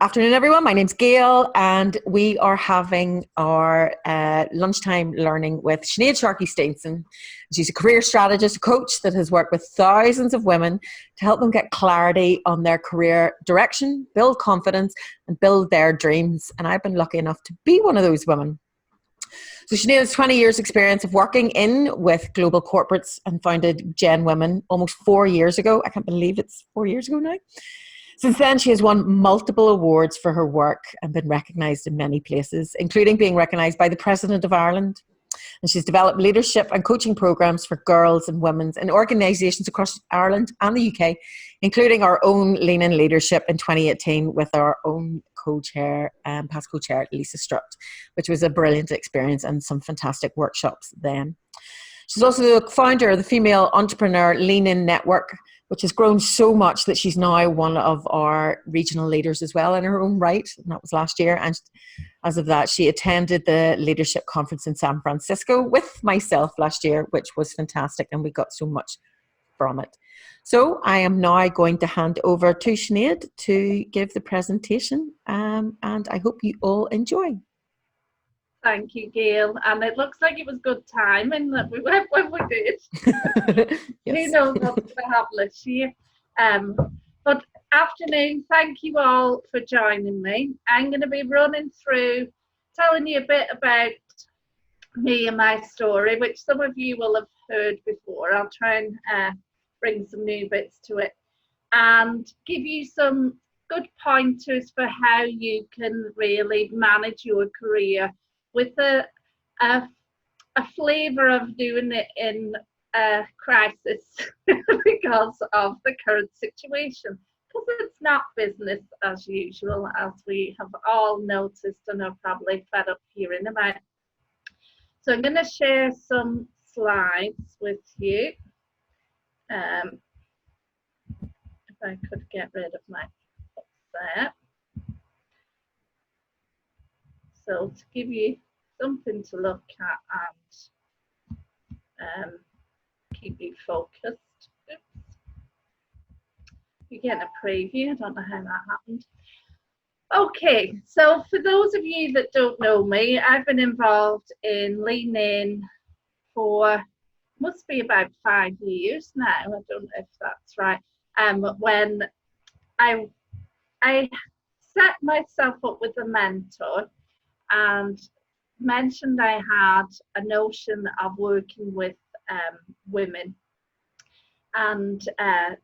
Afternoon, everyone. My name's Gail, and we are having our lunchtime learning with Sinead Sharkey-Steenson. She's a career strategist, a coach that has worked with thousands of women to help them get clarity on their career direction, build confidence, and build their dreams. And I've been lucky enough to be one of those women. So Sinead has 20 years experience of working with global corporates and founded Gen Women almost 4 years ago. I can't believe it's 4 years ago now. Since then, she has won multiple awards for her work and been recognised in many places, including being recognised by the President of Ireland. And she's developed leadership and coaching programs for girls and women in organisations across Ireland and the UK, including our own Lean In Leadership in 2018 with our own co-chair, past co-chair, Lisa Strutt, which was a brilliant experience and some fantastic workshops then. She's also the founder of the Female Entrepreneur Lean In Network, which has grown so much that she's now one of our regional leaders as well in her own right. And that was last year. And as of that, she attended the leadership conference in San Francisco with myself last year, which was fantastic. And we got so much from it. So I am now going to hand over to Sinead to give the presentation. And I hope you all enjoy. Thank you, Gail. And it looks like it was good timing that we went when we did. Yes. Who knows what's going to happen this year. But afternoon, thank you all for joining me. I'm going to be running through, telling you a bit about me and my story, which some of you will have heard before. I'll try and bring some new bits to it and give you some good pointers for how you can really manage your career with a flavour of doing it in a crisis because of the current situation. Because it's not business as usual, as we have all noticed and are probably fed up hearing about. So I'm going to share some slides with you. If I could get rid of my there. So to give you something to look at and keep you focused. Oops. You're getting a preview. I don't know how that happened. Okay, so for those of you that don't know me, I've been involved in Lean In for must be about 5 years now. I don't know if that's right. When I set myself up with a mentor and mentioned I had a notion of working with women, and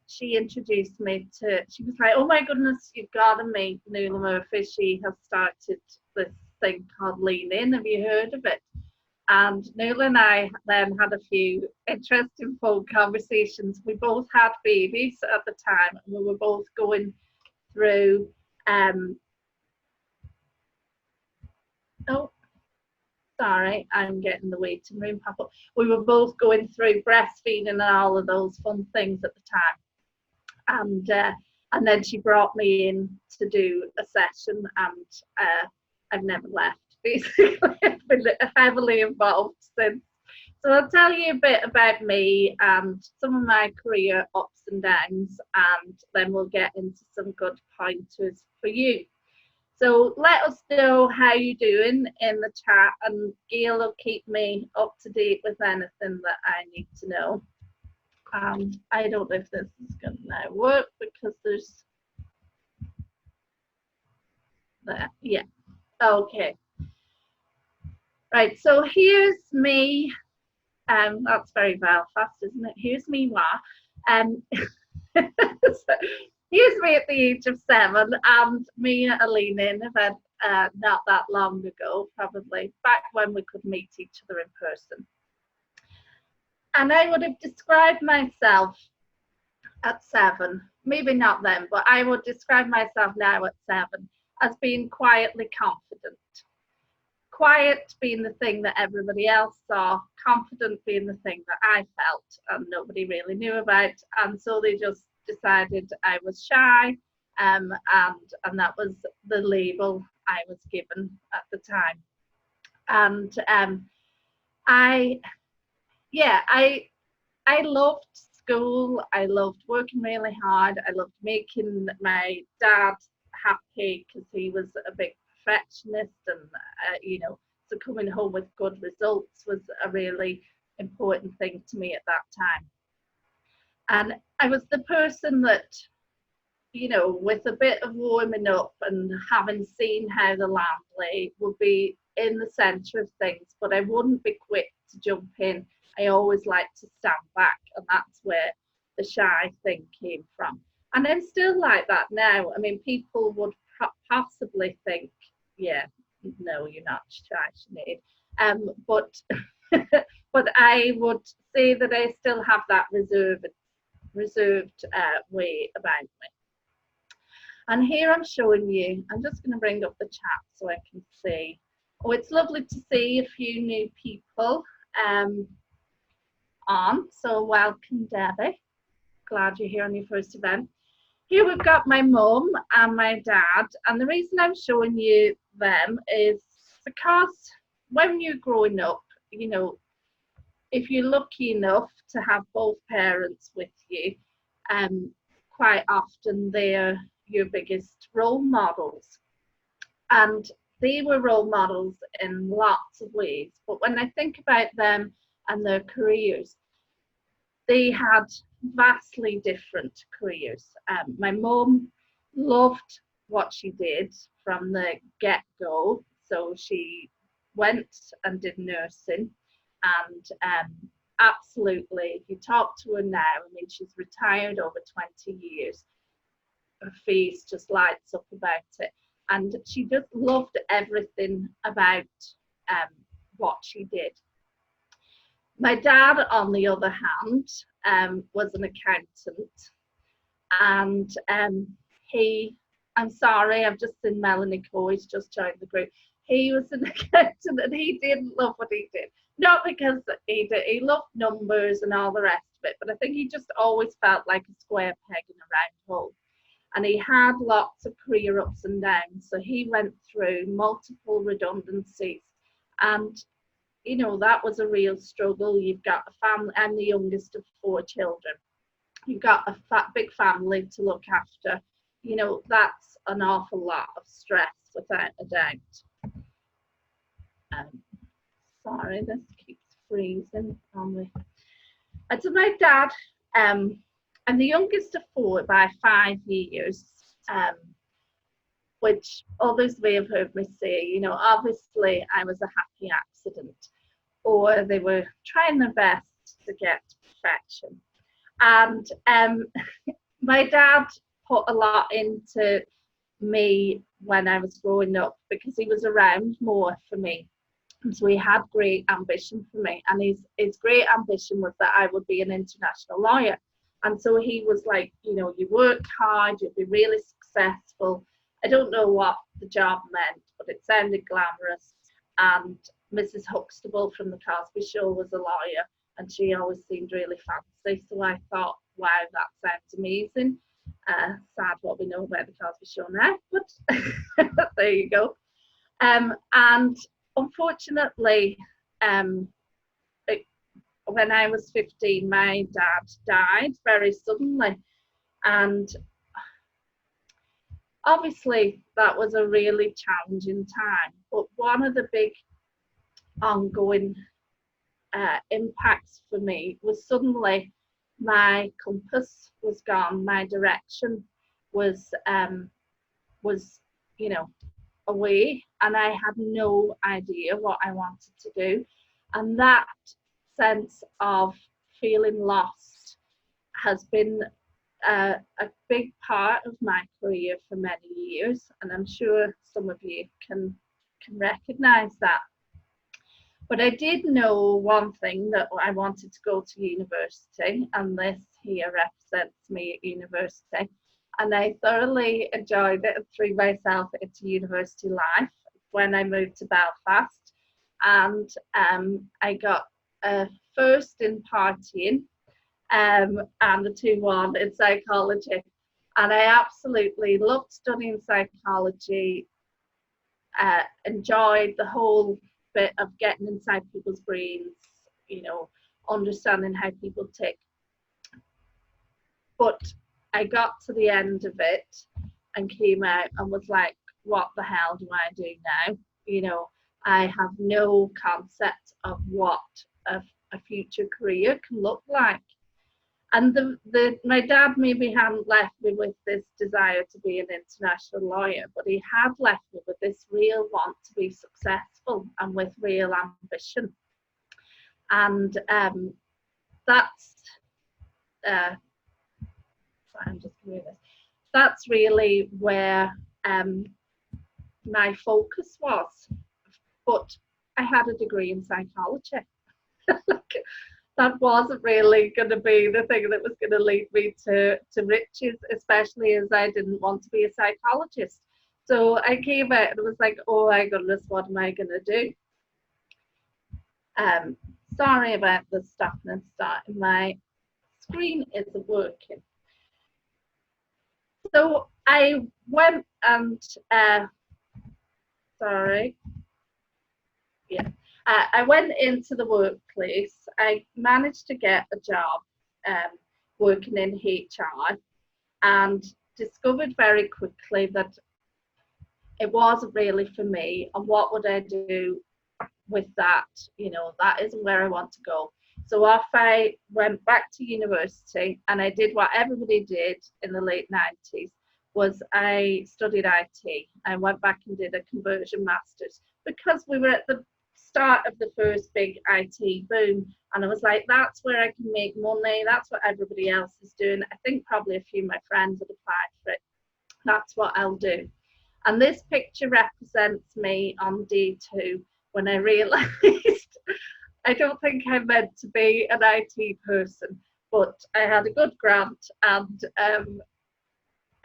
she introduced me to, she was like, oh my goodness, you've got to meet Nuala Murphy. She has started this thing called Lean In. Have you heard of it? And Nuala and I then had a few interesting phone conversations. We both had babies at the time, and we were both going through oh, sorry, I'm getting the waiting room pop up. We were both going through breastfeeding and all of those fun things at the time. And then she brought me in to do a session, and I've never left, basically. I've been heavily involved since. So I'll tell you a bit about me and some of my career ups and downs, and then we'll get into some good pointers for you. So let us know how you're doing in the chat, and Gail will keep me up to date with anything that I need to know. I don't know if this is going to now work because there's that. Yeah. Okay. Right. So here's me. That's very Belfast, isn't it? Here's me. Here's me at the age of 7, and me at a Lean In event not that long ago, probably back when we could meet each other in person. And I would have described myself at 7, maybe not then, but I would describe myself now at 7 as being quietly confident. Quiet being the thing that everybody else saw, confident being the thing that I felt and nobody really knew about, and so they just decided I was shy, and that was the label I was given at the time. And I loved school. I loved working really hard. I loved making my dad happy because he was a big perfectionist, and you know, so coming home with good results was a really important thing to me at that time. And I was the person that, you know, with a bit of warming up and having seen how the land lay, would be in the centre of things, but I wouldn't be quick to jump in. I always like to stand back, and that's where the shy thing came from. And I'm still like that now. I mean, people would possibly think, yeah, no, you're not shy, Sinead. But but I would say that I still have that reserved way about me. And here I'm showing you, I'm just going to bring up the chat so I can see. Oh, it's lovely to see a few new people on. So welcome, Debbie. Glad you're here on your first event. Here we've got my mum and my dad. And the reason I'm showing you them is because when you're growing up, you know, if you're lucky enough to have both parents with you, quite often they're your biggest role models. And they were role models in lots of ways. But when I think about them and their careers, they had vastly different careers. My mum loved what she did from the get-go. So she went and did nursing, and absolutely, if you talk to her now, I mean, she's retired over 20 years. Her face just lights up about it. And she just loved everything about what she did. My dad, on the other hand, was an accountant. And I'm sorry, I've just seen Melanie Coy's just joined the group. He was an accountant and he didn't love what he did. Not because he loved numbers and all the rest of it, but I think he just always felt like a square peg in a round hole. And he had lots of career ups and downs. So he went through multiple redundancies. And, you know, that was a real struggle. You've got a family. I'm the youngest of 4 children. You've got a big family to look after. You know, that's an awful lot of stress, without a doubt. Sorry, this keeps freezing on me. And so my dad, I'm the youngest of 4 by 5 years, which others may have heard me say, you know, obviously I was a happy accident, or they were trying their best to get perfection. And my dad put a lot into me when I was growing up because he was around more for me. So he had great ambition for me, and his great ambition was that I would be an international lawyer. And so he was like, you know, you work hard, you'll be really successful. I don't know what the job meant, but it sounded glamorous. And Mrs. Huxtable from the Cosby Show was a lawyer, and she always seemed really fancy. So I thought, wow, that sounds amazing. Sad what we know about the Cosby Show now, but there you go. And unfortunately, when I was 15, my dad died very suddenly. And obviously, that was a really challenging time. But one of the big ongoing impacts for me was suddenly my compass was gone. My direction was you know, away, and I had no idea what I wanted to do. And that sense of feeling lost has been a big part of my career for many years, and I'm sure some of you can recognize that. But I did know one thing, that I wanted to go to university, and this here represents me at university. And I thoroughly enjoyed it and threw myself into university life when I moved to Belfast. And I got a first in partying and a 2-1 in psychology. And I absolutely loved studying psychology, enjoyed the whole bit of getting inside people's brains, you know, understanding how people tick. But I got to the end of it, and came out and was like, what the hell do I do now? You know, I have no concept of what a future career can look like. And my dad maybe hadn't left me with this desire to be an international lawyer, but he had left me with this real want to be successful and with real ambition. And that's sorry, I'm just doing this. That's really where my focus was. But I had a degree in psychology. That wasn't really going to be the thing that was going to lead me to riches, especially as I didn't want to be a psychologist. So I came out and it was like, oh my goodness, what am I going to do? Sorry about the stuff and starting. My screen isn't working. So I went and, I went into the workplace. I managed to get a job working in HR and discovered very quickly that it wasn't really for me. And what would I do with that? You know, that isn't where I want to go. So off I went back to university, and I did what everybody did in the late 90s, was I studied IT. I went back and did a conversion master's because we were at the start of the first big IT boom, and I was like, that's where I can make money, that's what everybody else is doing. I think probably a few of my friends had applied for it. That's what I'll do. And this picture represents me on day 2 when I realized I don't think I meant to be an IT person, but I had a good grant and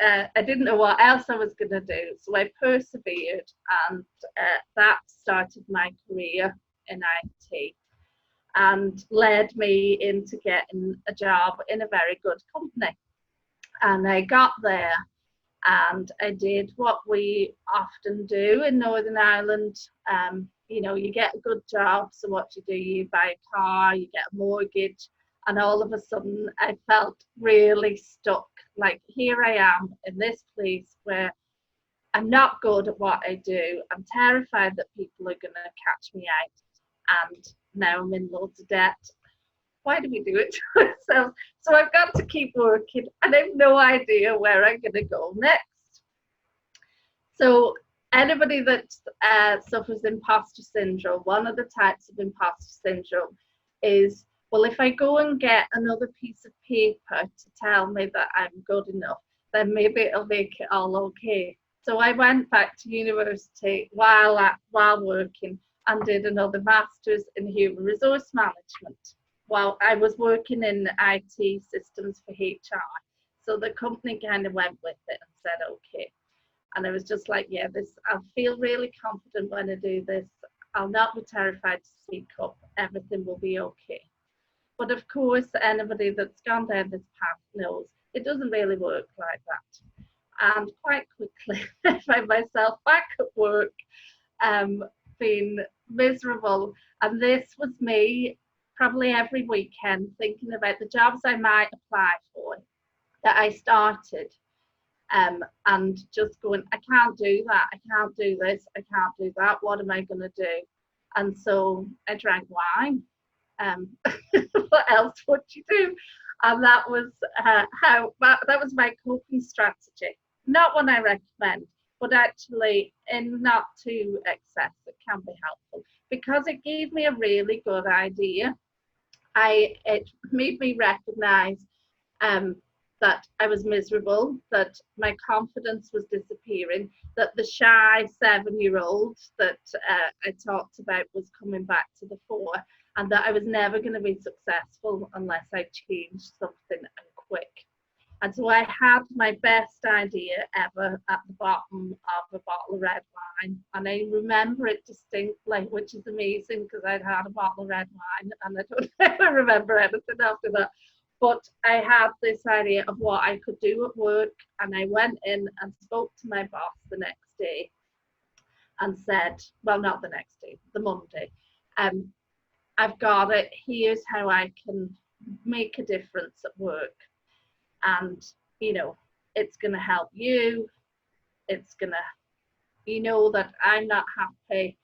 I didn't know what else I was going to do, so I persevered, and that started my career in IT and led me into getting a job in a very good company. And I got there and I did what we often do in Northern Ireland. You know, you get a good job, so what do? You buy a car, you get a mortgage, and all of a sudden I felt really stuck. Like, here I am in this place where I'm not good at what I do. I'm terrified that people are going to catch me out, and now I'm in loads of debt. Why do we do it to ourselves? So I've got to keep working, and I have no idea where I'm going to go next. So anybody that suffers imposter syndrome, one of the types of imposter syndrome is, well, if I go and get another piece of paper to tell me that I'm good enough, then maybe it'll make it all okay. So I went back to university while working and did another master's in human resource management while I was working in IT systems for HR. So the company kind of went with it and said, okay. And I was just like, yeah, I'll feel really confident when I do this. I'll not be terrified to speak up. Everything will be okay. But of course, anybody that's gone down this path knows it doesn't really work like that. And quite quickly, I find myself back at work, being miserable. And this was me probably every weekend thinking about the jobs I might apply for that I started. And just going, I can't do that, I can't do this, I can't do that, what am I going to do? And so I drank wine. What else would you do? And that was that was my coping strategy. Not one I recommend, but actually in not to excess, it can be helpful because it gave me a really good idea. It made me recognize that I was miserable, that my confidence was disappearing, that the shy 7-year-old that I talked about was coming back to the fore, and that I was never going to be successful unless I changed something and quick. And so I had my best idea ever at the bottom of a bottle of red wine. And I remember it distinctly, which is amazing because I'd had a bottle of red wine and I don't ever remember anything after that. But I had this idea of what I could do at work, and I went in and spoke to my boss the next day and said, well, not the next day, the Monday, I've got it, here's how I can make a difference at work. And, you know, it's going to help you, it's gonna, you know, that I'm not happy,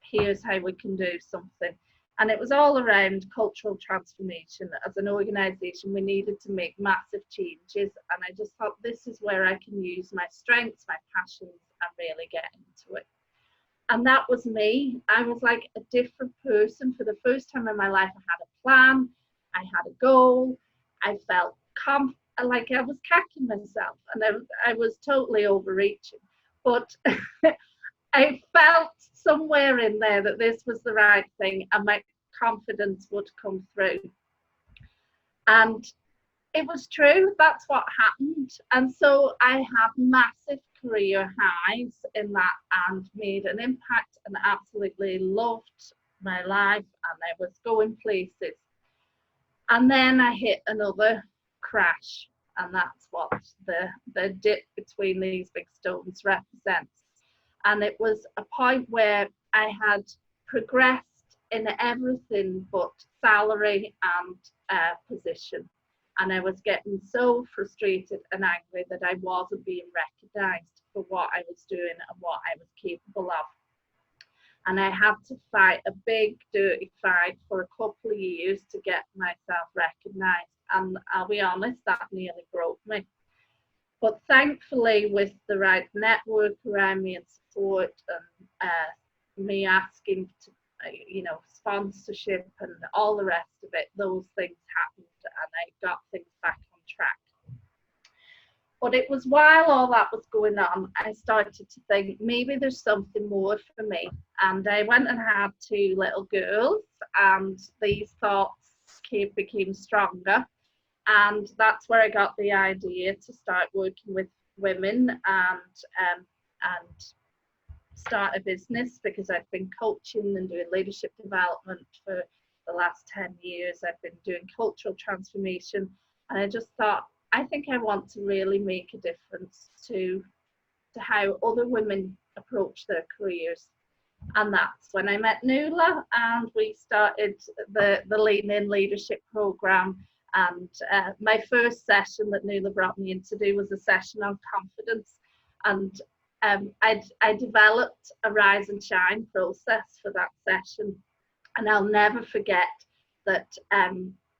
here's how we can do something. And it was all around cultural transformation. As an organisation, we needed to make massive changes, and I just thought this is where I can use my strengths, my passions, and really get into it. And that was me. I was like a different person. For the first time in my life, I had a plan, I had a goal, I felt like I was cacking myself, and I was totally overreaching. But I felt somewhere in there that this was the right thing and my confidence would come through. And it was true, that's what happened. And so I had massive career highs in that and made an impact and absolutely loved my life, and I was going places. And then I hit another crash, and that's what the dip between these big stones represents. And it was a point where I had progressed in everything but salary and position. And I was getting so frustrated and angry that I wasn't being recognised for what I was doing and what I was capable of. And I had to fight a big, dirty fight for a couple of years to get myself recognised. And I'll be honest, that nearly broke me. But thankfully, with the right network around me and support, and me asking to, sponsorship and all the rest of it, those things happened and I got things back on track. But it was while all that was going on, I started to think maybe there's something more for me. And I went and had 2 little girls, and these thoughts became stronger. And that's where I got the idea to start working with women and start a business, because I've been coaching and doing leadership development for the last 10 years. I've been doing cultural transformation, and I just thought, I think I want to really make a difference to how other women approach their careers. And that's when I met Nuala, and we started the Lean In Leadership Programme. And my first session that Nuala brought me in to do was a session on confidence. And I developed a rise and shine process for that session. And I'll never forget that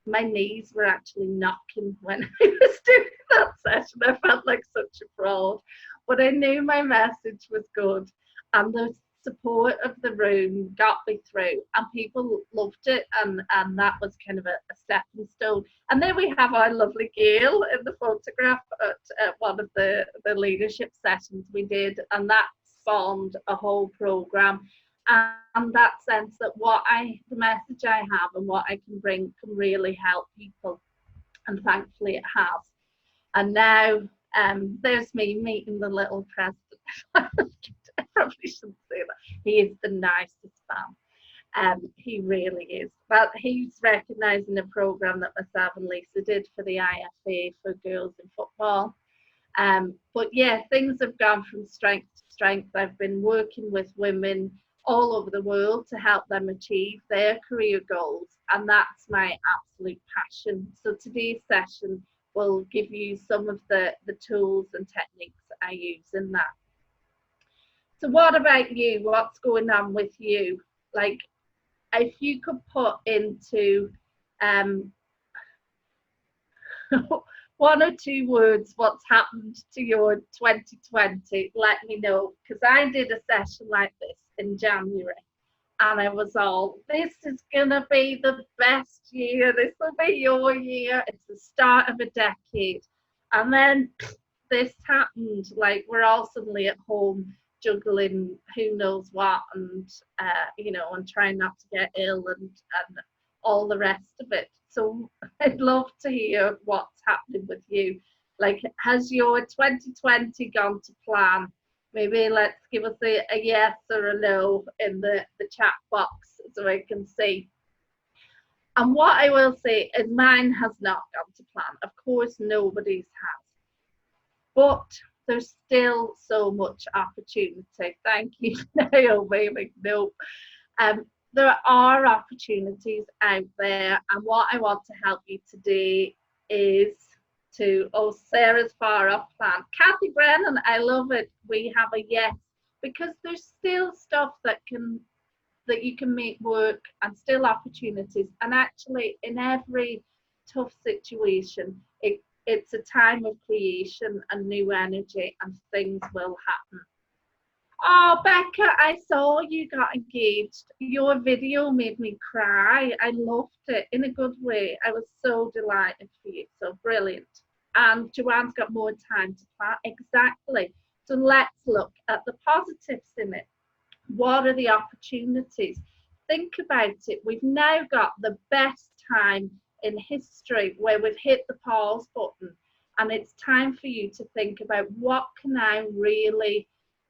my knees were actually knocking when I was doing that session. I felt like such a fraud, but I knew my message was good, and the support of the room got me through, and people loved it, and that was kind of a stepping stone. And then we have our lovely Gail in the photograph at one of the leadership sessions we did, and that spawned a whole program. And that sense that the message I have and what I can bring can really help people, and thankfully it has. And now there's me meeting the little president. I probably shouldn't say that. He is the nicest man. He really is. But he's recognising a programme that myself and Lisa did for the IFA for girls in football. But yeah, things have gone from strength to strength. I've been working with women all over the world to help them achieve their career goals, and that's my absolute passion. So today's session will give you some of the tools and techniques I use in that. So what about you? What's going on with you? Like, if you could put into 1 or 2 words what's happened to your 2020, let me know, because I did a session like this in January, and I was all, this is gonna be the best year, this will be your year, it's the start of a decade. And then this happened, like we're all suddenly at home juggling who knows what, and and trying not to get ill and all the rest of it. So I'd love to hear what's happening with you. Like, has your 2020 gone to plan? Maybe let's give us a yes or a no in the chat box so I can see. And what I will say is mine has not gone to plan. Of course, nobody's has. But there's still so much opportunity. Thank you, Naomi. No. There are opportunities out there, and what I want to help you today is to, oh, Sarah's far off plan. Kathy Brennan, I love it. We have a yes, because there's still stuff that you can make work, and still opportunities. And actually, in every tough situation, it's a time of creation and new energy, and things will happen. Oh, Becca, I saw you got engaged. Your video made me cry. I loved it in a good way. I was so delighted for you. So brilliant. And Joanne's got more time to plan. Exactly. So let's look at the positives in it. What are the opportunities? Think about it. We've now got the best time in history where we've hit the pause button. And it's time for you to think about, what can I really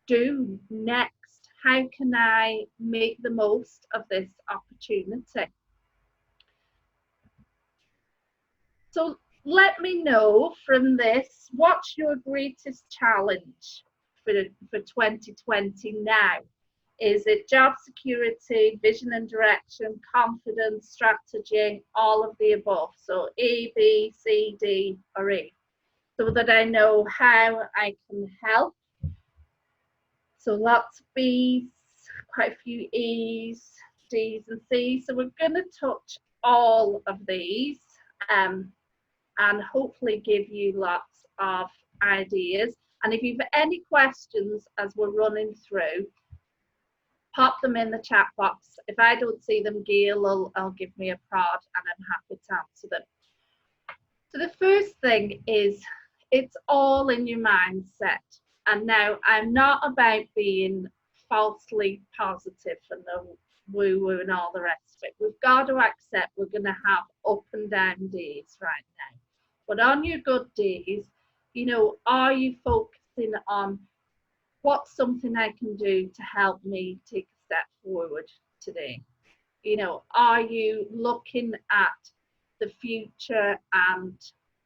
do next? How can I make the most of this opportunity? So let me know from this, what's your greatest challenge for 2020 now? Is it job security, vision and direction, confidence, strategy, all of the above? So A, B, C, D, or E, so that I know how I can help. So lots of B's, quite a few E's, D's and C's. So we're going to touch all of these and hopefully give you lots of ideas. And if you've any questions as we're running through, pop them in the chat box. If I don't see them, Gail will give me a prod, and I'm happy to answer them. So the first thing is, it's all in your mindset. And now, I'm not about being falsely positive and the woo-woo and all the rest of it. We've got to accept we're going to have up and down days right now. But on your good days, you know, are you focusing on what's something I can do to help me take a step forward today? You know, are you looking at the future and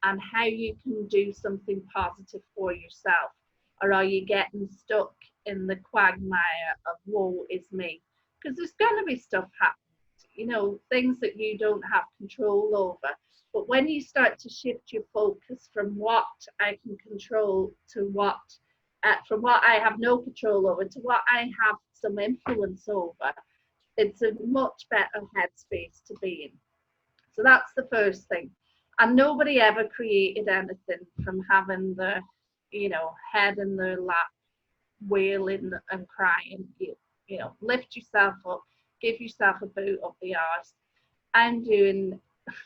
how you can do something positive for yourself? Or are you getting stuck in the quagmire of woe is me? Because there's going to be stuff happening, you know, things that you don't have control over. But when you start to shift your focus from what I can control to what, from what I have no control over to what I have some influence over, it's a much better headspace to be in. So that's the first thing. And nobody ever created anything from having the, you know, head in their lap, wailing and crying. You know, lift yourself up, give yourself a boot up the arse. I'm doing,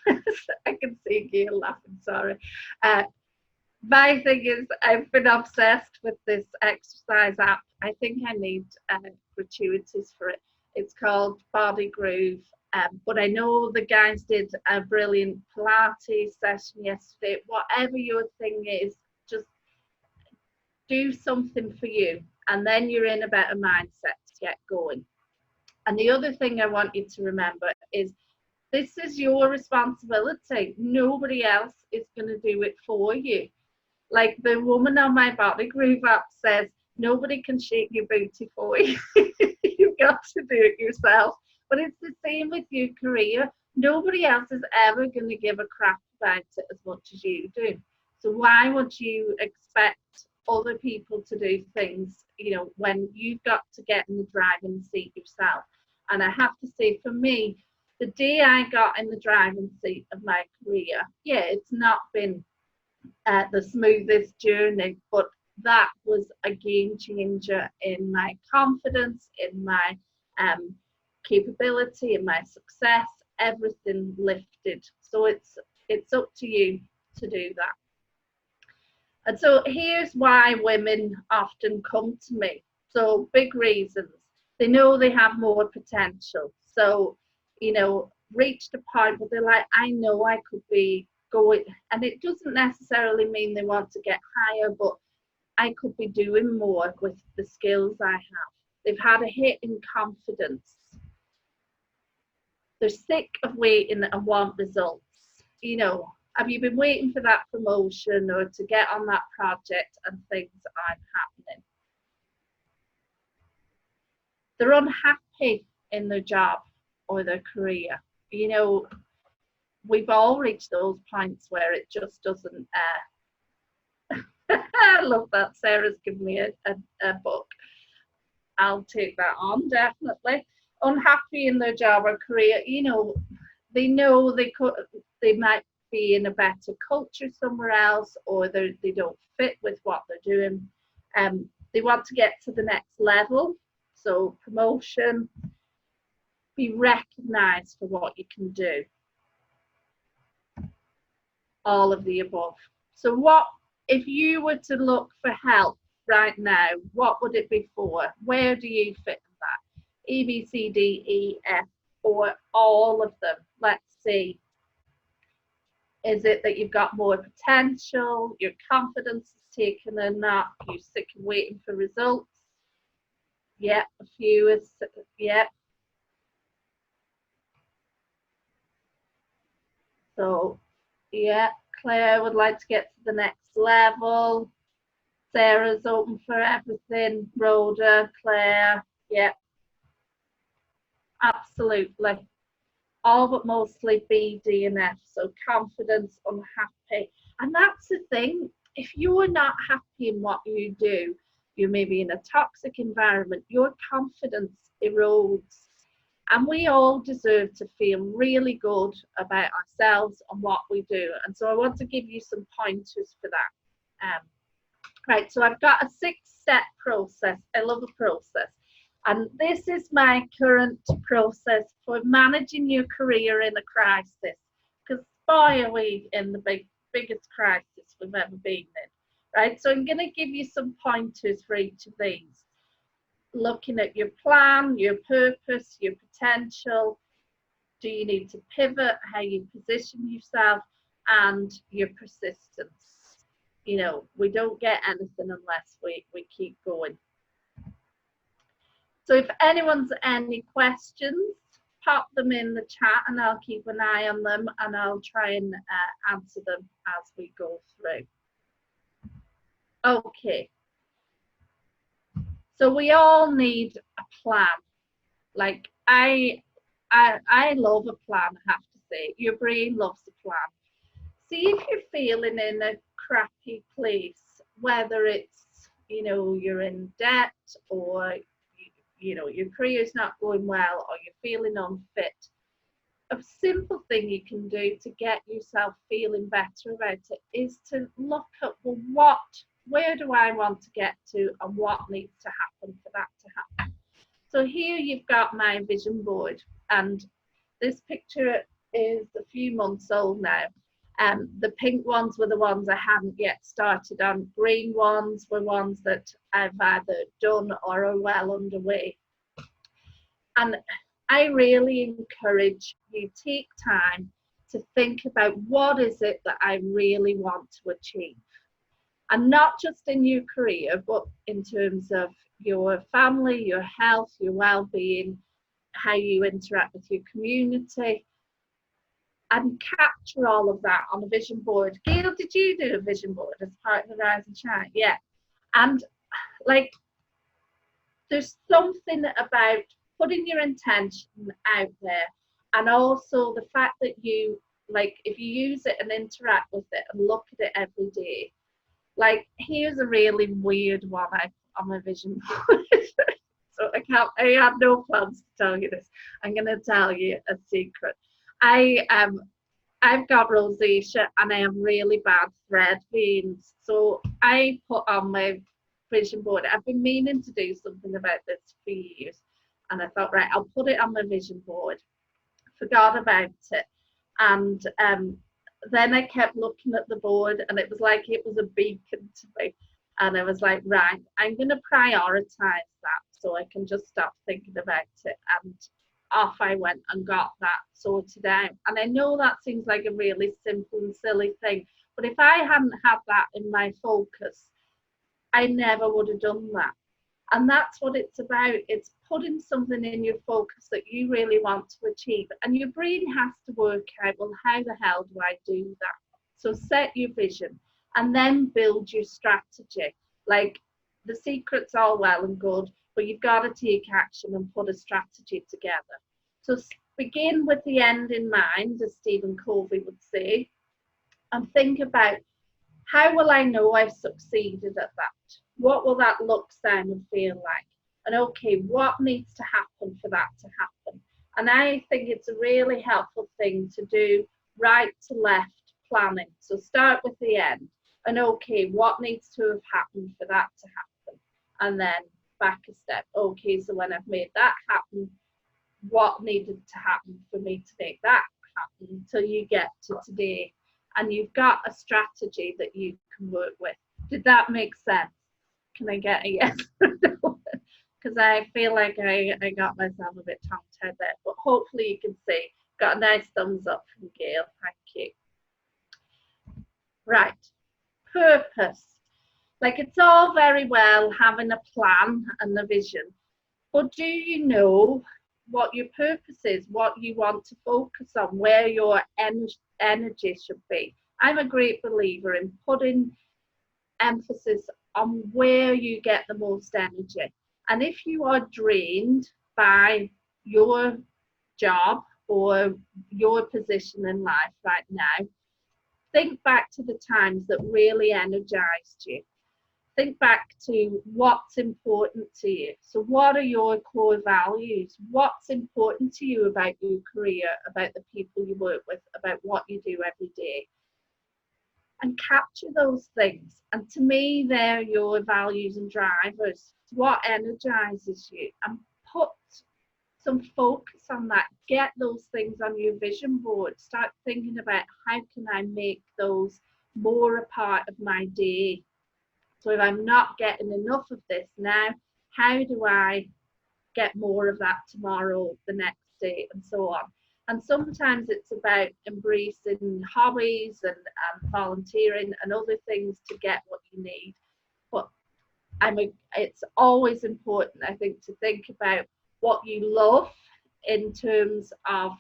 I can see Gail laughing, sorry. My thing is, I've been obsessed with this exercise app. I think I need gratuities for it. It's called Body Groove. But I know the guys did a brilliant Pilates session yesterday. Whatever your thing is, just do something for you, and then you're in a better mindset to get going. And the other thing I want you to remember is, this is your responsibility. Nobody else is going to do it for you. Like the woman on my Body Groove app says, nobody can shake your booty for you. You've got to do it yourself. But it's the same with your career. Nobody else is ever going to give a crap about it as much as you do. So why would you expect other people to do things, you know, when you've got to get in the driving seat yourself? And I have to say, for me, the day I got in the driving seat of my career, yeah, it's not been the smoothest journey, but that was a game changer in my confidence, in my capability, in my success. Everything lifted. So it's up to you to do that. And so here's why women often come to me. So big reasons. They know they have more potential. So, you know, reached a point where they're like, I know I could be going, and it doesn't necessarily mean they want to get higher, but I could be doing more with the skills I have. They've had a hit in confidence. They're sick of waiting and want results. You know, have you been waiting for that promotion or to get on that project and things aren't happening? They're unhappy in their job or their career. You know, we've all reached those points where it just doesn't. I love that. Sarah's given me a book. I'll take that on, definitely. Unhappy in their job or career, you know they might be in a better culture somewhere else, or they don't fit with what they're doing. They want to get to the next level, so promotion, be recognized for what you can do. All of the above. So what if you were to look for help right now, what would it be for? Where do you fit in that? A, B, C, D, E, F, or all of them? Let's see. Is it that you've got more potential, your confidence is taken a knock, you're sick of waiting for results? Yeah, a few is, yeah. So, yeah, Claire would like to get to the next level. Sarah's open for everything. Rhoda, Claire, yeah, absolutely. All but mostly B, D, and F. So confidence, unhappy. And that's the thing. If you're not happy in what you do, you're maybe in a toxic environment, your confidence erodes. And we all deserve to feel really good about ourselves and what we do. And so I want to give you some pointers for that. Right, so I've got a 6-step process. I love a process. And this is my current process for managing your career in a crisis. Because boy, are we in the biggest crisis we've ever been in. Right, so I'm going to give you some pointers for each of these. Looking at your plan, your purpose, your potential. Do you need to pivot? How you position yourself, and your persistence. You know, we don't get anything unless we keep going. So if anyone's any questions, pop them in the chat and I'll keep an eye on them and I'll try and answer them as we go through. Okay. So we all need a plan. Like I love a plan, I have to say. Your brain loves a plan. See if you're feeling in a crappy place, whether it's, you know, you're in debt, or you know, your career's not going well, or you're feeling unfit. A simple thing you can do to get yourself feeling better about it is to look at, well, where do I want to get to, and what needs to happen for that to happen. So here you've got my vision board, and this picture is a few months old now. The pink ones were the ones I hadn't yet started on. Green ones were ones that I've either done or are well underway. And I really encourage you take time to think about what is it that I really want to achieve. And not just in your career, but in terms of your family, your health, your well-being, how you interact with your community. And capture all of that on a vision board. Gail, did you do a vision board as part of the Rise and Shine? Yeah. And like, there's something about putting your intention out there, and also the fact that you, like, if you use it and interact with it and look at it every day. Like, here's a really weird one I put on my vision board. So I have no plans to tell you this. I'm going to tell you a secret. I've got rosacea and I have really bad thread veins. So I put on my vision board. I've been meaning to do something about this for years. And I thought, right, I'll put it on my vision board. Forgot about it. And then I kept looking at the board and it was like it was a beacon to me. And I was like, right, I'm going to prioritize that so I can just stop thinking about it. And off I went and got that sorted out. And I know that seems like a really simple and silly thing, but if I hadn't had that in my focus, I never would have done that. And that's what it's about. It's putting something in your focus that you really want to achieve. And your brain has to work out, well, how the hell do I do that? So set your vision and then build your strategy. Like, the secret's all well and good, but you've got to take action and put a strategy together. So begin with the end in mind, as Stephen Covey would say, and think about, how will I know I've succeeded at that? What will that look, sound, and feel like? And okay, what needs to happen for that to happen? And I think it's a really helpful thing to do right to left planning. So start with the end. And okay, what needs to have happened for that to happen? And then back a step. Okay, so when I've made that happen, what needed to happen for me to make that happen until you get to today? And you've got a strategy that you can work with. Did that make sense? Can I get a yes or no? Because I feel like I got myself a bit tongue-tied there. But hopefully you can see. Got a nice thumbs up from Gail. Thank you. Right. Purpose. Like, it's all very well having a plan and a vision. But do you know what your purpose is, what you want to focus on, where your energy should be? I'm a great believer in putting emphasis on where you get the most energy. And if you are drained by your job or your position in life right now, think back to the times that really energized you. Think back to what's important to you. So what are your core values? What's important to you about your career, about the people you work with, about what you do every day? And capture those things. And to me, they're your values and drivers. What energizes you? And put some focus on that. Get those things on your vision board. Start thinking about, how can I make those more a part of my day? So if I'm not getting enough of this now, how do I get more of that tomorrow, the next day, and so on? And sometimes it's about embracing hobbies and volunteering and other things to get what you need. But it's always important, I think, to think about what you love in terms of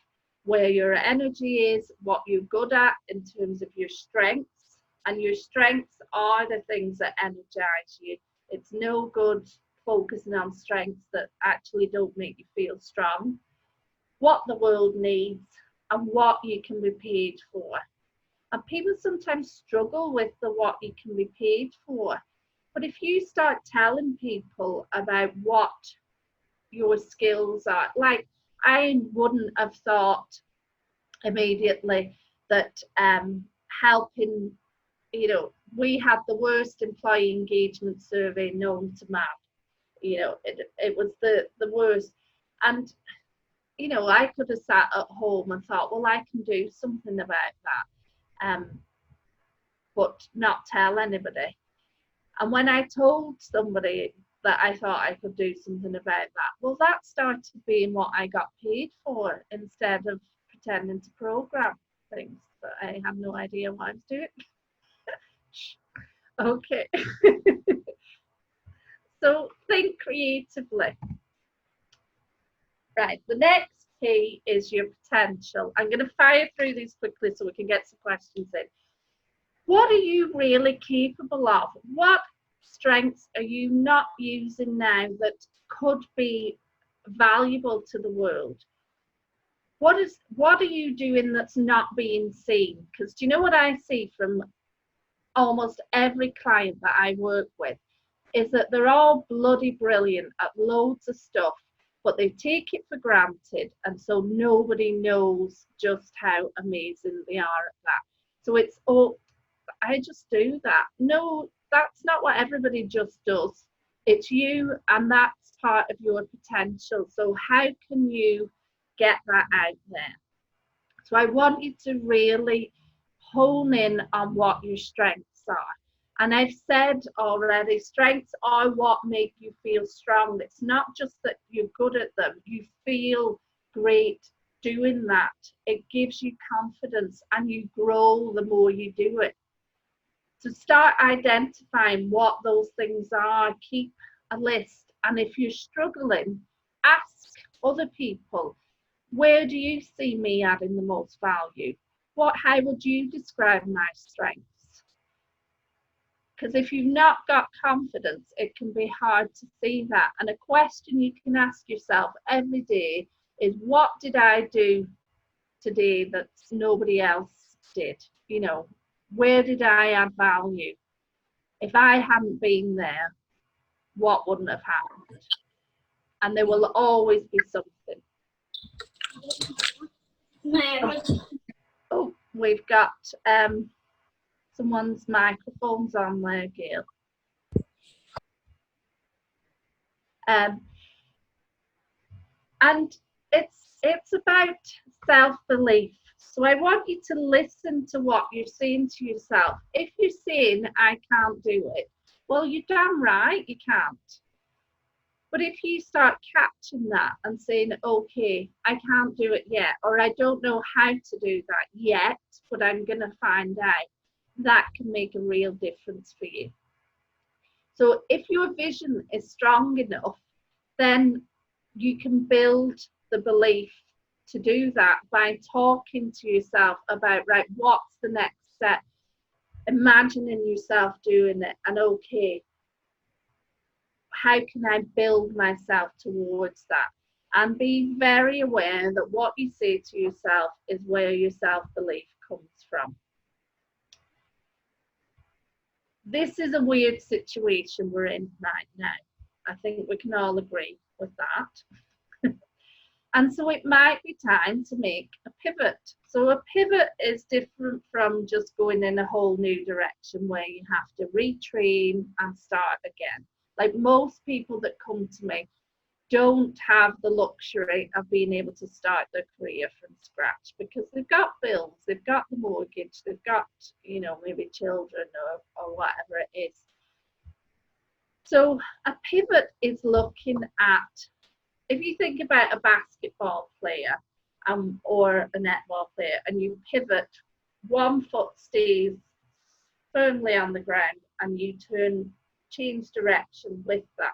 where your energy is, what you're good at in terms of your strengths. And your strengths are the things that energize you. It's no good focusing on strengths that actually don't make you feel strong. What the world needs and what you can be paid for. And people sometimes struggle with the what you can be paid for. But if you start telling people about what your skills are, like, I wouldn't have thought immediately that helping, we had the worst employee engagement survey known to man. It was the worst. And, I could have sat at home and thought, well, I can do something about that, but not tell anybody. And when I told somebody that I thought I could do something about that, well, that started being what I got paid for, instead of pretending to program things that I have no idea what I was doing. Okay. So think creatively. Right, the next P is your potential. I'm going to fire through these quickly so we can get some questions in. What are you really capable of? What strengths are you not using now that could be valuable to the world? What are you doing that's not being seen? Because do you know what I see from almost every client that I work with is that they're all bloody brilliant at loads of stuff, but they take it for granted, and so nobody knows just how amazing they are at that. So it's, oh, I just do that. No, that's not what everybody just does. It's you, and that's part of your potential. So how can you get that out there? So I want you to really hone in on what your strengths are. And I've said already, strengths are what make you feel strong. It's not just that you're good at them. You feel great doing that. It gives you confidence, and you grow the more you do it. So start identifying what those things are. Keep a list. And if you're struggling, ask other people, where do you see me adding the most value? How would you describe my strengths? Because if you've not got confidence, it can be hard to see that. And a question you can ask yourself every day is what did I do today that nobody else did? You know, where did I add value? If I hadn't been there, what wouldn't have happened? And there will always be something. Oh, we've got someone's microphone's on there, Gail. And it's about self-belief. So I want you to listen to what you're saying to yourself. If you're saying, I can't do it, well, you're damn right you can't. But if you start catching that and saying, okay, I can't do it yet, or I don't know how to do that yet, but I'm going to find out, that can make a real difference for you. So if your vision is strong enough, then you can build the belief to do that by talking to yourself about, right, what's the next step? Imagining yourself doing it, and okay, how can I build myself towards that? And be very aware that what you say to yourself is where your self-belief comes from. This is a weird situation we're in right now. I think we can all agree with that. And so it might be time to make a pivot. So a pivot is different from just going in a whole new direction where you have to retrain and start again. Like most people that come to me don't have the luxury of being able to start their career from scratch because they've got bills, they've got the mortgage, they've got, you know, maybe children or whatever it is. So a pivot is looking at, if you think about a basketball player or a netball player, and you pivot, one foot stays firmly on the ground and you change direction with that.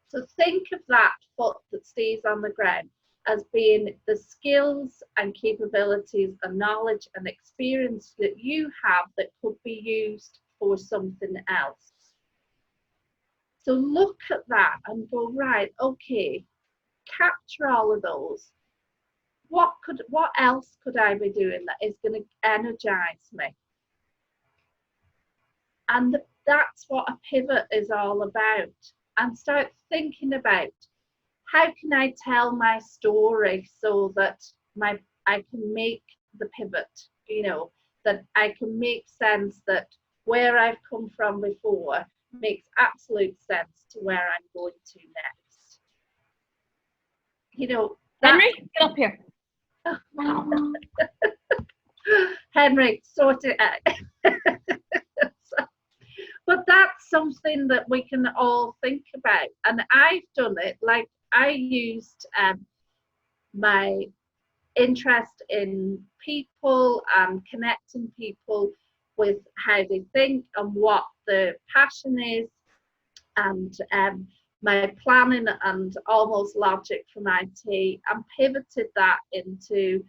So think of that foot that stays on the ground as being the skills and capabilities and knowledge and experience that you have that could be used for something else. So look at that and go, right, okay, capture all of those. What else could I be doing that is going to energize me? And that's what a pivot is all about. And start thinking about, how can I tell my story so that I can make the pivot, you know, that I can make sense that where I've come from before makes absolute sense to where I'm going to next. You know, Henry, get up here. Henry, sort it out. But that's something that we can all think about. And I've done it, like I used my interest in people and connecting people with how they think and what the passion is, and my planning and almost logic from IT, and pivoted that into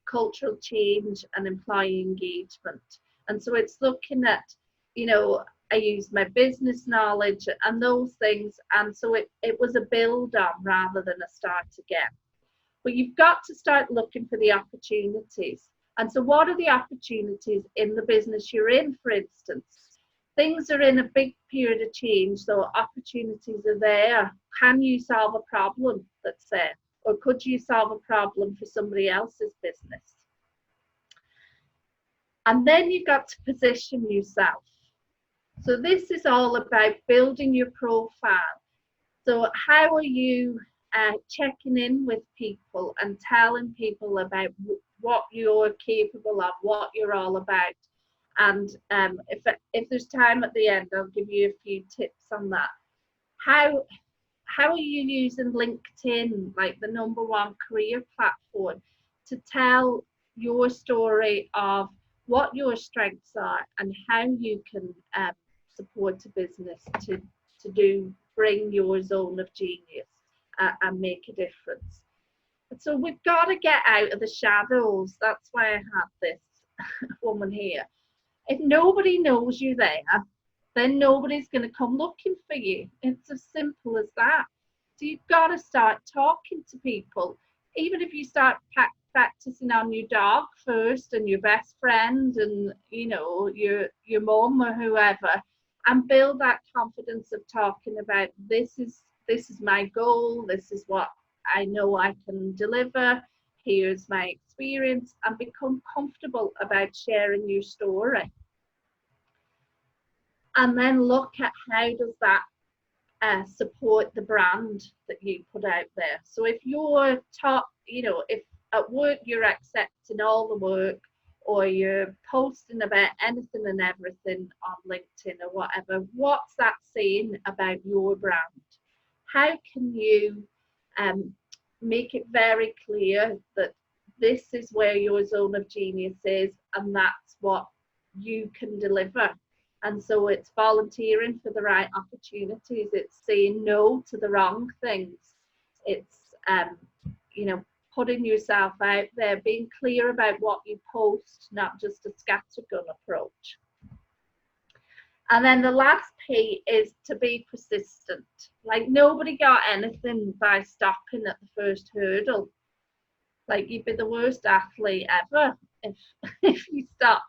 cultural change and employee engagement. And so it's looking at, you know, I used my business knowledge and those things, and so it was a build on rather than a start again. But you've got to start looking for the opportunities. And so what are the opportunities in the business you're in, for instance? Things are in a big period of change, so opportunities are there. Can you solve a problem that's there? Or could you solve a problem for somebody else's business? And then you've got to position yourself. So this is all about building your profile. So how are you checking in with people and telling people about what you're capable of, what you're all about? And if there's time at the end, I'll give you a few tips on that. How are you using LinkedIn, like the #1 career platform, to tell your story of what your strengths are and how you can support a business to bring your zone of genius and make a difference? So we've got to get out of the shadows. That's why I have this woman here. If nobody knows you there, then nobody's going to come looking for you. It's as simple as that. So you've got to start talking to people. Even if you start practicing on your dog first and your best friend and, you know, your mom or whoever, and build that confidence of talking about this is my goal, this is what I know I can deliver, here's my experience, and become comfortable about sharing your story. And then look at how does that support the brand that you put out there. So if you're you know, if at work you're accepting all the work, or you're posting about anything and everything on LinkedIn or whatever, what's that saying about your brand? How can you make it very clear that this is where your zone of genius is and that's what you can deliver? And so it's volunteering for the right opportunities. It's saying no to the wrong things. It's, you know, putting yourself out there, being clear about what you post, not just a scattergun approach. And then the last P is to be persistent. Like, nobody got anything by stopping at the first hurdle. Like, you'd be the worst athlete ever if you stopped,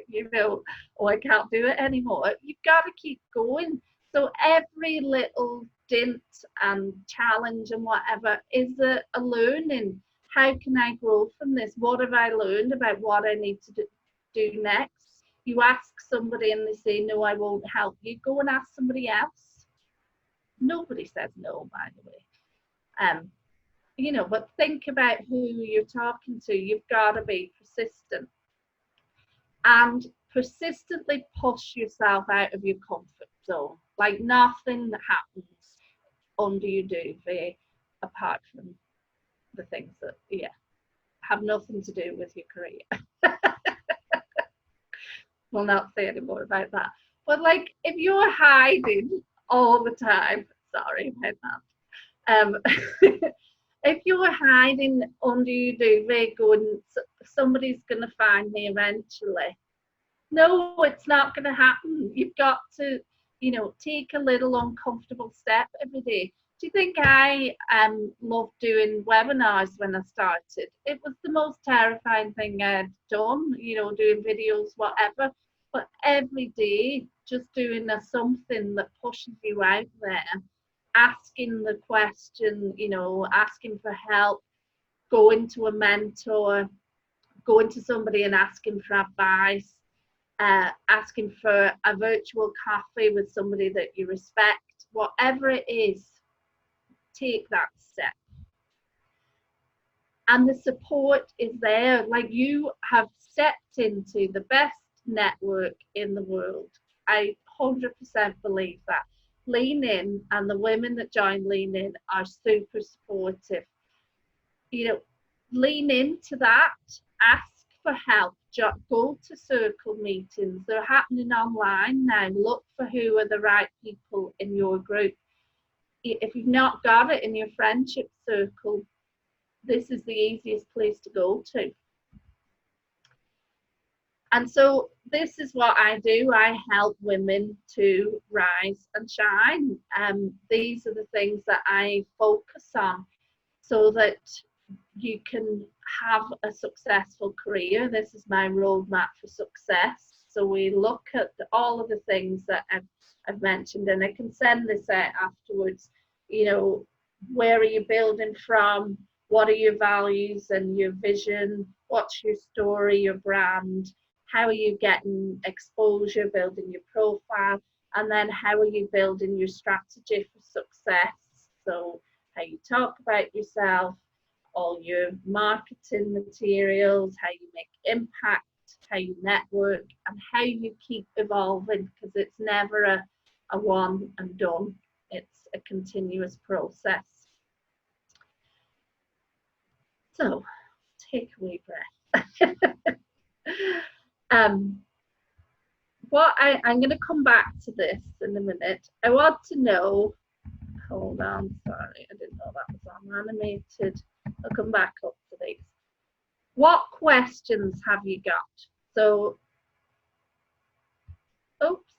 you know, oh, I can't do it anymore. You've got to keep going. So every little dint and challenge and whatever is a learning. How can I grow from this? What have I learned about what I need to do next? You ask somebody and they say, no, I won't help you. Go and ask somebody else. Nobody says no, by the way. You know, but think about who you're talking to. You've got to be persistent. And persistently push yourself out of your comfort zone. Like, nothing that happens under your duvet apart from the things that, yeah, have nothing to do with your career. We'll not say any more about that. But like, if you're hiding all the time, sorry about that. If you're hiding under your duvet going, somebody's going to find me eventually. No, it's not going to happen. You've got to, you know, take a little uncomfortable step every day. Do you think I loved doing webinars when I started? It was the most terrifying thing I'd done, you know, doing videos, whatever. But every day, just doing something that pushes you out there, asking the question, you know, asking for help, going to a mentor, going to somebody and asking for advice, asking for a virtual coffee with somebody that you respect, whatever it is, take that step. And the support is there. Like, you have stepped into the best network in the world. I 100% believe that. Lean In, and the women that join Lean In are super supportive. You know, lean into that, ask for help, go to circle meetings. They're happening online now. Look for who are the right people in your group. If you've not got it in your friendship circle, this is the easiest place to go to. And so this is what I do. I help women to rise and shine. These are the things that I focus on so that you can have a successful career. This is my roadmap for success. So we look at all of the things that I've mentioned, and I can send this out afterwards. You know, where are you building from? What are your values and your vision? What's your story, your brand? How are you getting exposure, building your profile? And then how are you building your strategy for success? So how you talk about yourself, all your marketing materials, how you make impact, how you network, and how you keep evolving, because it's never a one and done. It's a continuous process. So take a wee breath. I'm going to come back to this in a minute. I want to know, hold on, sorry, I didn't know that was on animated. I'll come back up to these. What questions have you got? So, oops,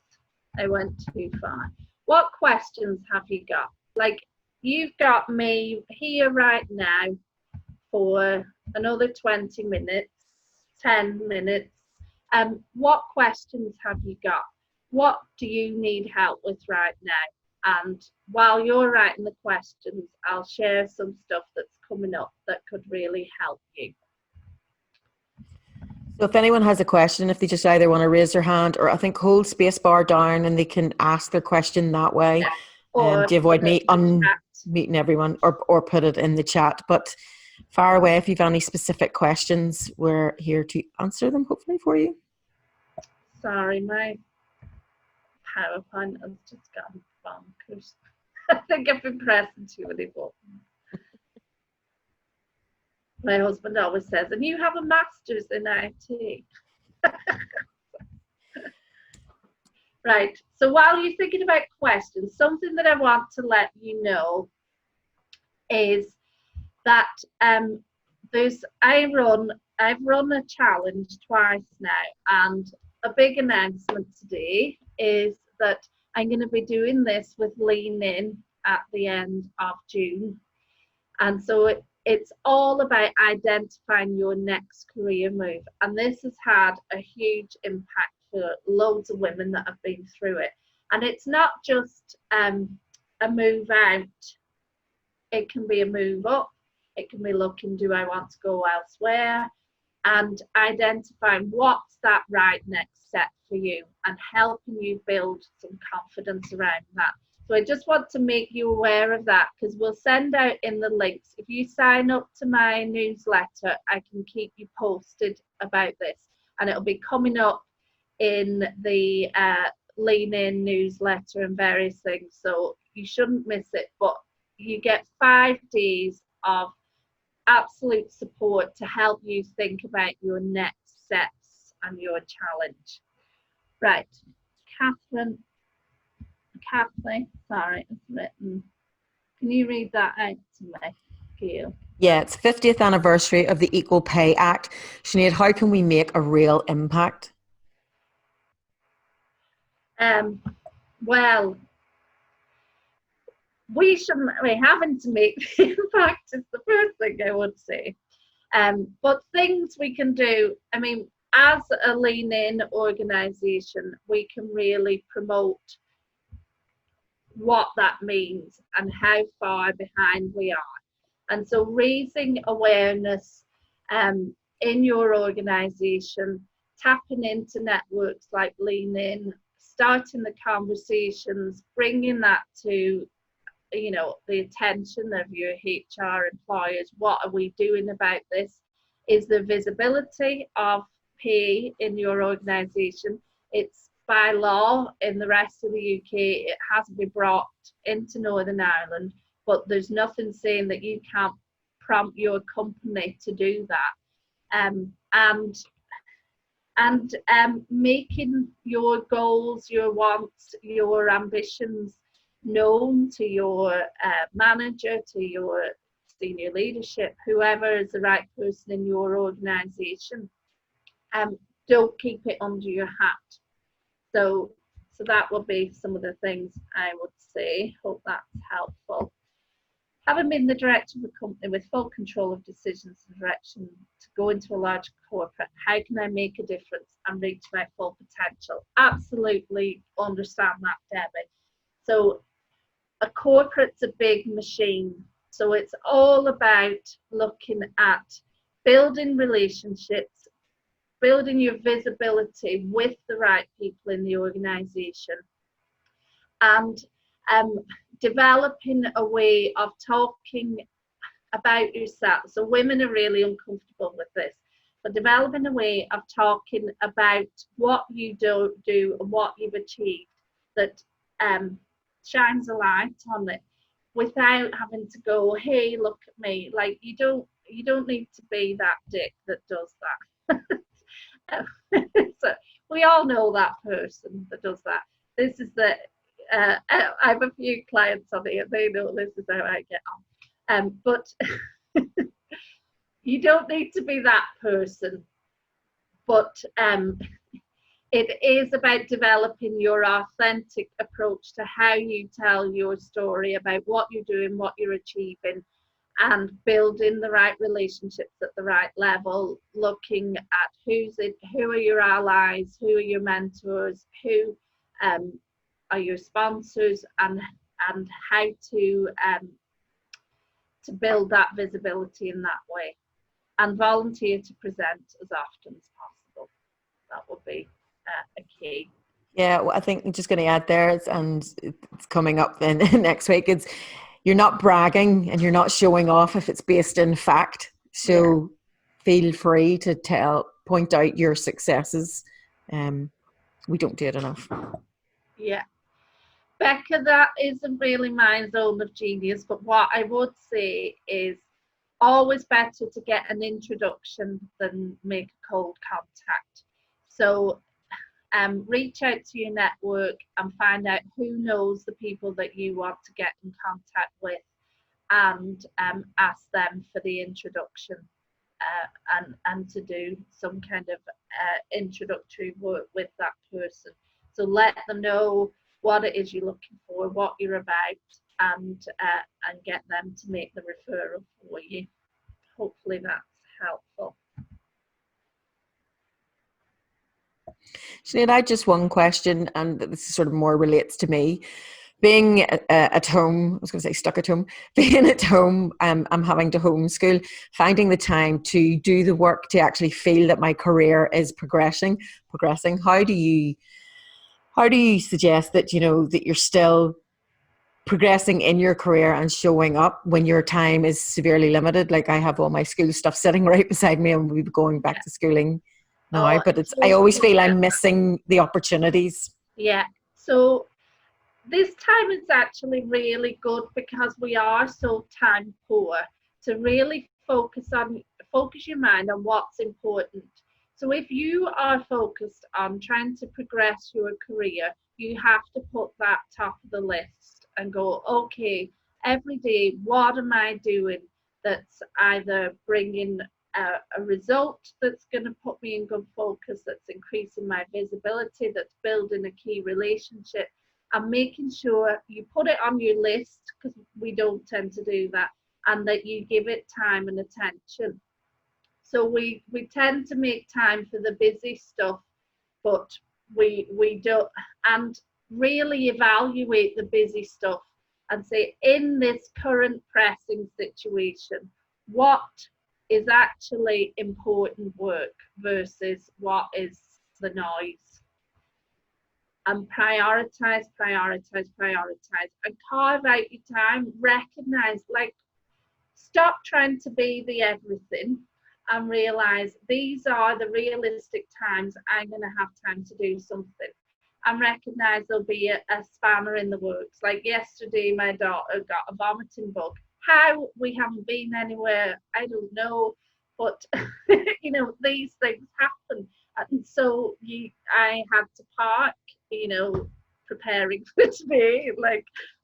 I went too far. What questions have you got? Like, you've got me here right now for another 20 minutes, 10 minutes. What questions have you got? What do you need help with right now? And while you're writing the questions, I'll share some stuff that's coming up that could really help you. So if anyone has a question, if they just either want to raise their hand or I think hold space bar down and they can ask their question that way, Or to avoid me unmuting everyone, or put it in the chat. But fire away if you've any specific questions. We're here to answer them, hopefully, for you. Sorry, my PowerPoint has just gone bonkers. I think I've been pressing too many buttons. My husband always says, and you have a master's in IT. Right, so while you're thinking about questions, something that I want to let you know is that I've run a challenge twice now, and a big announcement today is that I'm going to be doing this with Lean In at the end of June. And so it's all about identifying your next career move. And this has had a huge impact for loads of women that have been through it. And it's not just a move out. It can be a move up. It can be looking, do I want to go elsewhere? And identifying what's that right next step for you and helping you build some confidence around that. So I just want to make you aware of that, because we'll send out in the links. If you sign up to my newsletter, I can keep you posted about this. And it'll be coming up in the Lean In newsletter and various things. So you shouldn't miss it. But you get 5 days of absolute support to help you think about your next steps and your challenge. Right, Kathleen, sorry, it's written. Can you read that out to me, Gail? Yeah, it's 50th anniversary of the Equal Pay Act. Sinead, how can we make a real impact? Well, we shouldn't be having to make the impact is the first thing I would say. But things we can do, I mean, as a Lean In organisation, we can really promote what that means and how far behind we are. And so raising awareness in your organisation, tapping into networks like Lean In, starting the conversations, bringing that to the attention of your HR employers. What are we doing about this? Is the visibility of pay in your organisation? It's by law in the rest of the UK, it has to be brought into Northern Ireland, but there's nothing saying that you can't prompt your company to do that. And making your goals, your wants, your ambitions known to your manager, to your senior leadership, whoever is the right person in your organisation. Don't keep it under your hat. So that would be some of the things I would say. Hope that's helpful. Having been the director of a company with full control of decisions and direction to go into a large corporate, how can I make a difference and reach my full potential? Absolutely understand that, Debbie. So a corporate's a big machine. So it's all about looking at building relationships, building your visibility with the right people in the organisation, and developing a way of talking about yourself. So women are really uncomfortable with this, but developing a way of talking about what you do and what you've achieved that shines a light on it, without having to go, hey, look at me. Like you don't need to be that dick that does that. So we all know that person that does that. This is the I have a few clients on here, they know this is how I get on. But you don't need to be that person. But it is about developing your authentic approach to how you tell your story about what you're doing, what you're achieving, and building the right relationships at the right level, looking at who are your allies, who are your mentors, who are your sponsors, and how to build that visibility in that way, and volunteer to present as often as possible. That would be a key. Yeah, well, I think I'm just going to add there, it's coming up then next week. You're not bragging and you're not showing off if it's based in fact. So feel free to point out your successes. We don't do it enough. Yeah. Becca, that isn't really my zone of genius, but what I would say is always better to get an introduction than make a cold contact. So reach out to your network and find out who knows the people that you want to get in contact with, and ask them for the introduction, and to do some kind of introductory work with that person. So let them know what it is you're looking for, what you're about, and get them to make the referral for you. Hopefully that's helpful. Sinead, I just one question, and this sort of more relates to me. Being at home, I was going to say stuck at home, being at home, I'm having to homeschool, finding the time to do the work to actually feel that my career is progressing. How do you suggest that, that you're still progressing in your career and showing up when your time is severely limited? Like, I have all my school stuff sitting right beside me and we'll be going back to schooling now, but I always feel I'm missing the opportunities. Yeah, so this time is actually really good because we are so time poor, to really focus your mind on what's important. So if you are focused on trying to progress your career, you have to put that top of the list and go, okay, every day, what am I doing that's either bringing a result that's going to put me in good focus, that's increasing my visibility, that's building a key relationship, and making sure you put it on your list, because we don't tend to do that, and that you give it time and attention. So we tend to make time for the busy stuff, but we don't, and really evaluate the busy stuff and say, in this current pressing situation, what is actually important work versus what is the noise. And prioritize, and carve out your time. Recognize, like, stop trying to be the everything and realize these are the realistic times I'm going to have time to do something. And recognize there'll be a spanner in the works. Like yesterday, my daughter got a vomiting bug. How we haven't been anywhere, I don't know. But, these things happen. And so I had to park, preparing for today,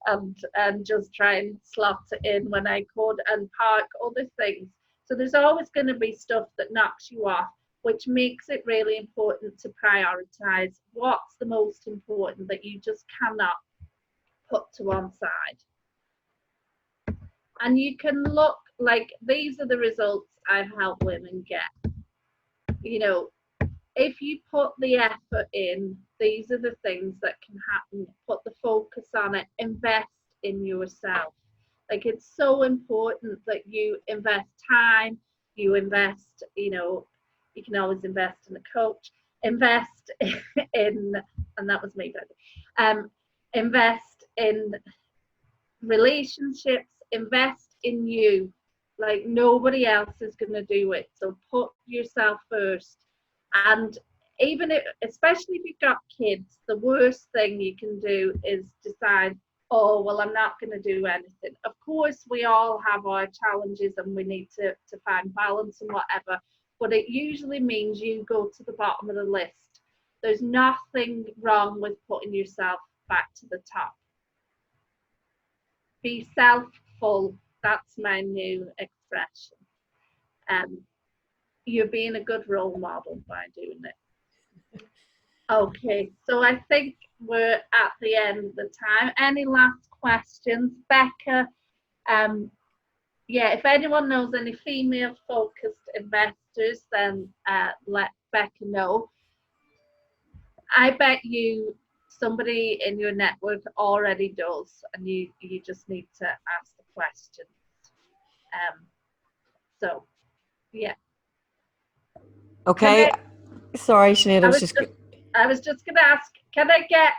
and just try and slot it in when I could, and park other things. So there's always going to be stuff that knocks you off, which makes it really important to prioritize what's the most important that you just cannot put to one side. And you can look, like, these are the results I've helped women get. If you put the effort in, these are the things that can happen. Put the focus on it, invest in yourself. Like, it's so important that you invest time, you invest, you can always invest in a coach, invest in, and that was me, invest in relationships, invest in you. Like, nobody else is going to do it. So put yourself first. And especially if you've got kids, the worst thing you can do is decide, oh, well, I'm not going to do anything. Of course, we all have our challenges and we need to find balance and whatever, but it usually means you go to the bottom of the list. There's nothing wrong with putting yourself back to the top. Be self-full. That's my new expression. You're being a good role model by doing it. Okay, so I think we're at the end of the time. Any last questions? Becca, yeah, if anyone knows any female-focused investors, then let Becca know. I bet you somebody in your network already does, and you just need to ask the questions. So, yeah. Okay. Sorry, Sinead, I was just going to ask, can I get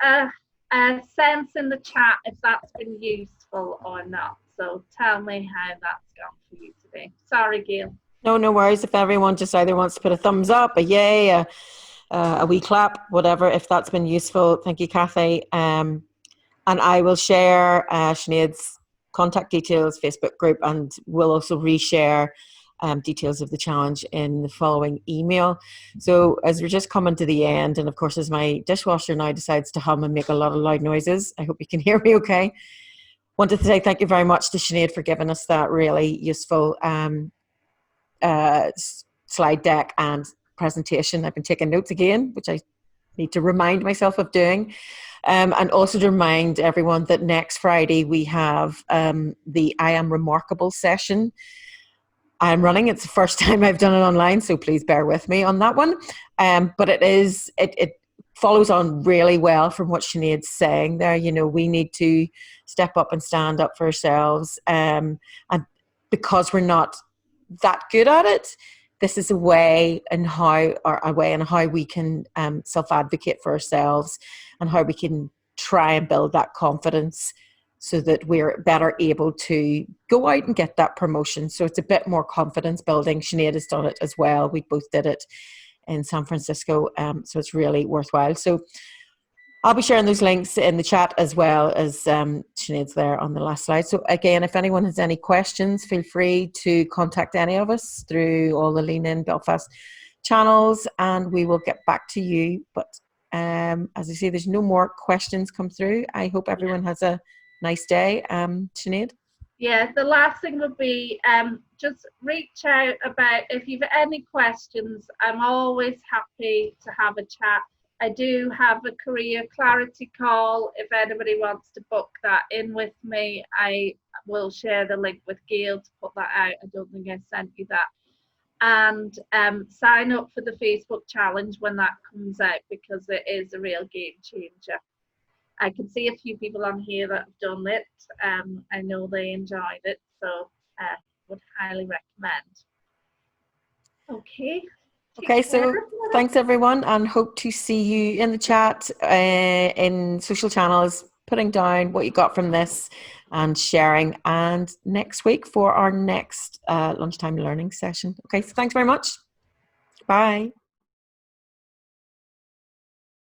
a sense in the chat if that's been useful or not? So tell me how that's gone for you today. Sorry, Gail. No worries. If everyone just either wants to put a thumbs up, a yay, a wee clap, whatever, if that's been useful. Thank you, Kathy. And I will share Sinead's contact details, Facebook group, and we'll also reshare details of the challenge in the following email. So as we're just coming to the end, and of course as my dishwasher now decides to hum and make a lot of loud noises, I hope you can hear me okay. Wanted to say thank you very much to Sinead for giving us that really useful slide deck and presentation. I've been taking notes again, which I need to remind myself of doing. And also to remind everyone that next Friday we have the I Am Remarkable session. I'm running. It's the first time I've done it online, so please bear with me on that one. But it follows on really well from what Sinead's saying there. You know, we need to step up and stand up for ourselves. And because we're not that good at it, this is a way and how we can self-advocate for ourselves and how we can try and build that confidence so that we're better able to go out and get that promotion. So it's a bit more confidence building. Sinead has done it as well. We both did it in San Francisco. So it's really worthwhile. So I'll be sharing those links in the chat as well as Sinead's there on the last slide. So again, if anyone has any questions, feel free to contact any of us through all the Lean In Belfast channels and we will get back to you. But as I say, there's no more questions come through. I hope everyone has a nice day. Sinead? Yeah, the last thing would be just reach out about if you've any questions. I'm always happy to have a chat. I do have a career clarity call. If anybody wants to book that in with me, I will share the link with Gail to put that out. I don't think I sent you that. And sign up for the Facebook challenge when that comes out because it is a real game changer. I can see a few people on here that have done it. I know they enjoyed it, so would highly recommend. Okay, so thanks everyone and hope to see you in the chat, in social channels, putting down what you got from this and sharing, and next week for our next lunchtime learning session. Okay, so thanks very much. Bye.